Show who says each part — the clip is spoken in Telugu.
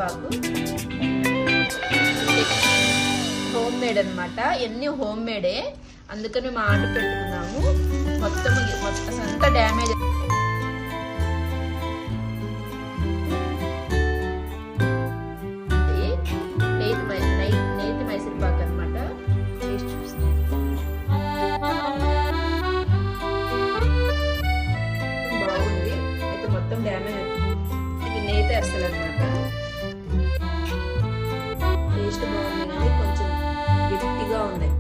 Speaker 1: పాకు హోమ్ మేడ్ అనమాట. ఎన్ని హోమ్ మేడే, అందుకని మేము ఆర్డర్ పెట్టుకున్నాము. మొత్తం అంతా డ్యామేజ్. నేతి మైసూర్ పాక్ అనమాట. టేస్ట్ చూస్తాను. బాగుంది. అయితే మొత్తం డ్యామేజ్. ఇది నేతి అసలు అనమాట. టేస్ట్ బాగుంది కానీ కొంచెం గట్టిగా ఉన్నాయి.